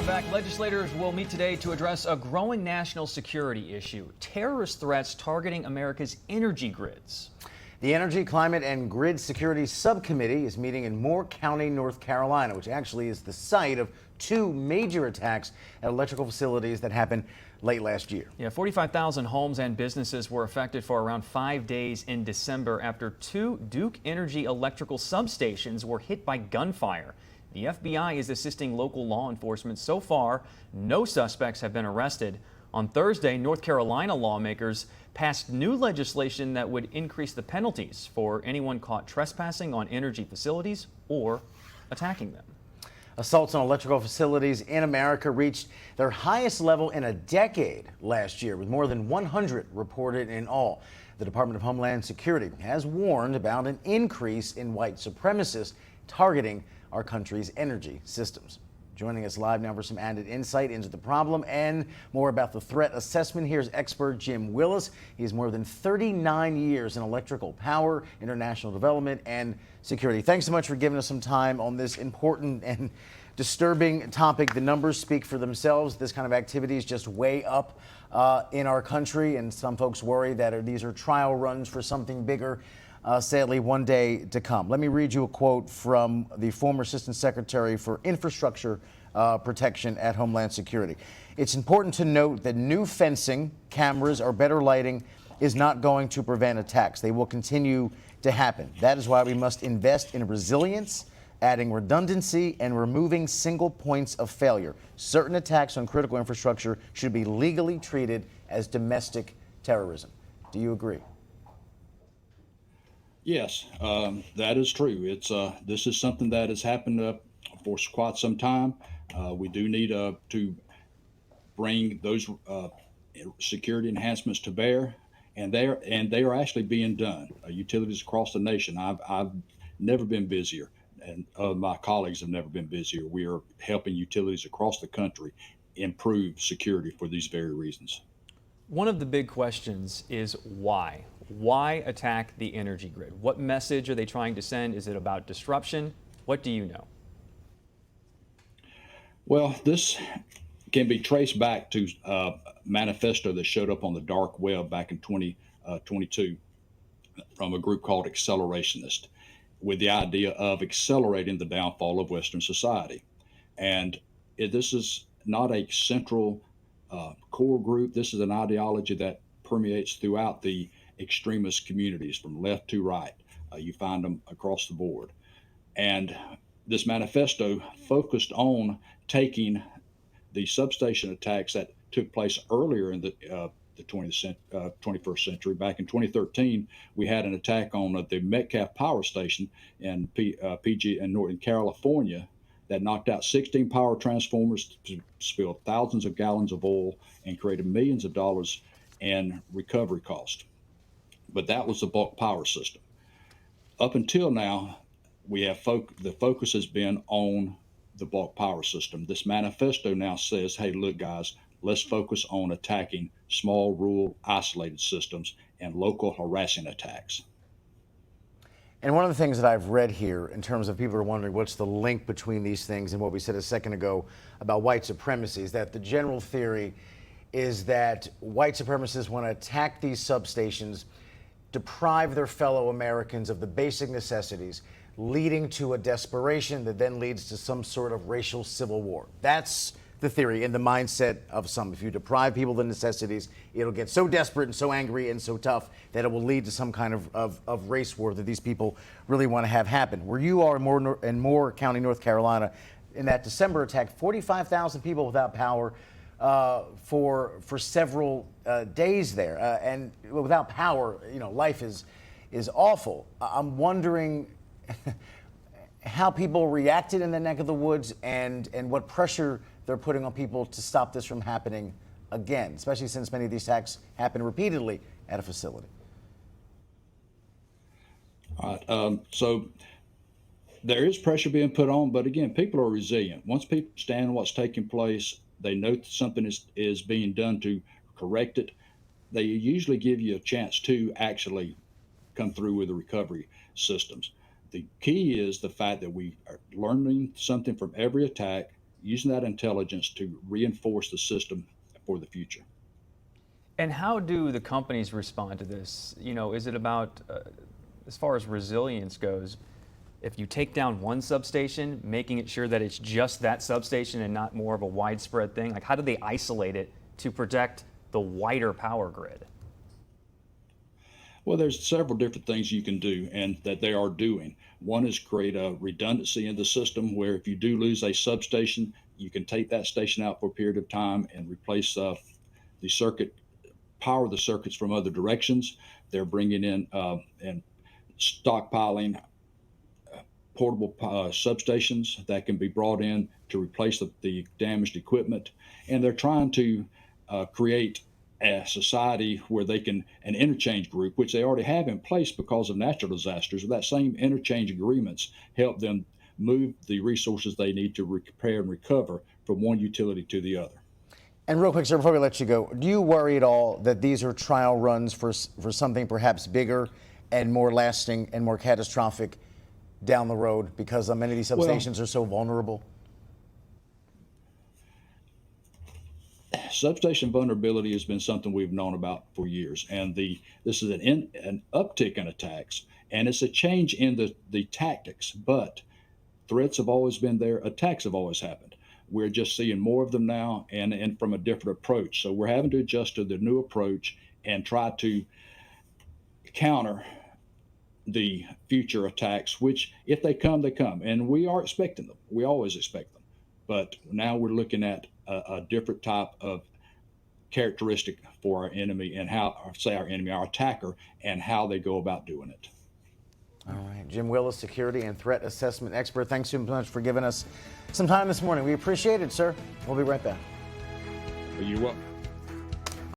back. Legislators will meet today to address a growing national security issue, terrorist threats targeting America's energy grids. The Energy, Climate, and Grid Security Subcommittee is meeting in Moore County, North Carolina, which actually is the site of two major attacks at electrical facilities that happened late last year. Yeah, 45,000 homes and businesses were affected for around 5 days in December after two Duke Energy electrical substations were hit by gunfire. The FBI is assisting local law enforcement. So far, no suspects have been arrested. On Thursday, North Carolina lawmakers passed new legislation that would increase the penalties for anyone caught trespassing on energy facilities or attacking them. Assaults on electrical facilities in America reached their highest level in a decade last year, with more than 100 reported in all. The Department of Homeland Security has warned about an increase in white supremacists targeting our country's energy systems. Joining us live now for some added insight into the problem and more about the threat assessment, here's expert Jim Willis. He has more than 39 years in electrical power, international development, and security. Thanks so much for giving us some time on this important and disturbing topic. The numbers speak for themselves. This kind of activity is just way up in our country, and some folks worry that these are trial runs for something bigger. Sadly, one day to come. Let me read you a quote from the former Assistant Secretary for Infrastructure Protection at Homeland Security. It's important to note that new fencing, cameras, or better lighting is not going to prevent attacks. They will continue to happen. That is why we must invest in resilience, adding redundancy, and removing single points of failure. Certain attacks on critical infrastructure should be legally treated as domestic terrorism. Do you agree? Yes, that is true. This is something that has happened for quite some time. We do need to bring those security enhancements to bear, and they are actually being done. Utilities across the nation. I've never been busier, and my colleagues have never been busier. We are helping utilities across the country improve security for these very reasons. One of the big questions is why? Why attack the energy grid? What message are they trying to send? Is it about disruption? What do you know? Well, this can be traced back to a manifesto that showed up on the dark web back in 2022 from a group called Accelerationist, with the idea of accelerating the downfall of Western society. And this is not a central core group. This is an ideology that permeates throughout the extremist communities from left to right. You find them across the board. And this manifesto focused on taking the substation attacks that took place earlier in the 21st century. Back in 2013, we had an attack on the Metcalf Power Station in PG in Northern California that knocked out 16 power transformers, spilled thousands of gallons of oil, and created millions of dollars in recovery cost. But that was the bulk power system. Up until now, we have the focus has been on the bulk power system. This manifesto now says, hey, look, guys, let's focus on attacking small, rural, isolated systems and local harassing attacks. And one of the things that I've read here in terms of people are wondering what's the link between these things and what we said a second ago about white supremacy is that the general theory is that white supremacists want to attack these substations, deprive their fellow Americans of the basic necessities, leading to a desperation that then leads to some sort of racial civil war. That's the theory in the mindset of some. If you deprive people of the necessities, it'll get so desperate and so angry and so tough that it will lead to some kind of race war that these people really want to have happen. Where you are in Moore County, North Carolina, in that December attack, 45,000 people without power for several days there. And without power, you know, life is awful. I'm wondering how people reacted in the neck of the woods and what pressure they're putting on people to stop this from happening again, especially since many of these attacks happen repeatedly at a facility. All right. So there is pressure being put on, but again, people are resilient. Once people understand what's taking place, they know that something is being done to correct it. They usually give you a chance to actually come through with the recovery systems. The key is the fact that we are learning something from every attack, using that intelligence to reinforce the system for the future. And how do the companies respond to this? You know, is it about, as far as resilience goes, if you take down one substation, making it sure that it's just that substation and not more of a widespread thing? Like, how do they isolate it to protect the wider power grid? Well, there's several different things you can do and that they are doing. One is create a redundancy in the system where if you do lose a substation, you can take that station out for a period of time and replace the circuit, power the circuits from other directions. They're bringing in and stockpiling portable substations that can be brought in to replace the damaged equipment. And they're trying to create a society where they can, an interchange group, which they already have in place because of natural disasters. That same interchange agreements help them move the resources they need to repair and recover from one utility to the other. And real quick, sir, before we let you go, do you worry at all that these are trial runs for something perhaps bigger and more lasting and more catastrophic down the road because many of these substations are so vulnerable? Substation vulnerability has been something we've known about for years, and this is an uptick in attacks, and it's a change in the tactics, but threats have always been there, attacks have always happened. We're just seeing more of them now and from a different approach. So we're having to adjust to the new approach and try to counter the future attacks, which if they come, they come. And we are expecting them. We always expect them. But now we're looking at a different type of characteristic for our enemy and how, or say our enemy, our attacker, and how they go about doing it. All right, Jim Willis, security and threat assessment expert. Thanks so much for giving us some time this morning. We appreciate it, sir. We'll be right back. You're welcome.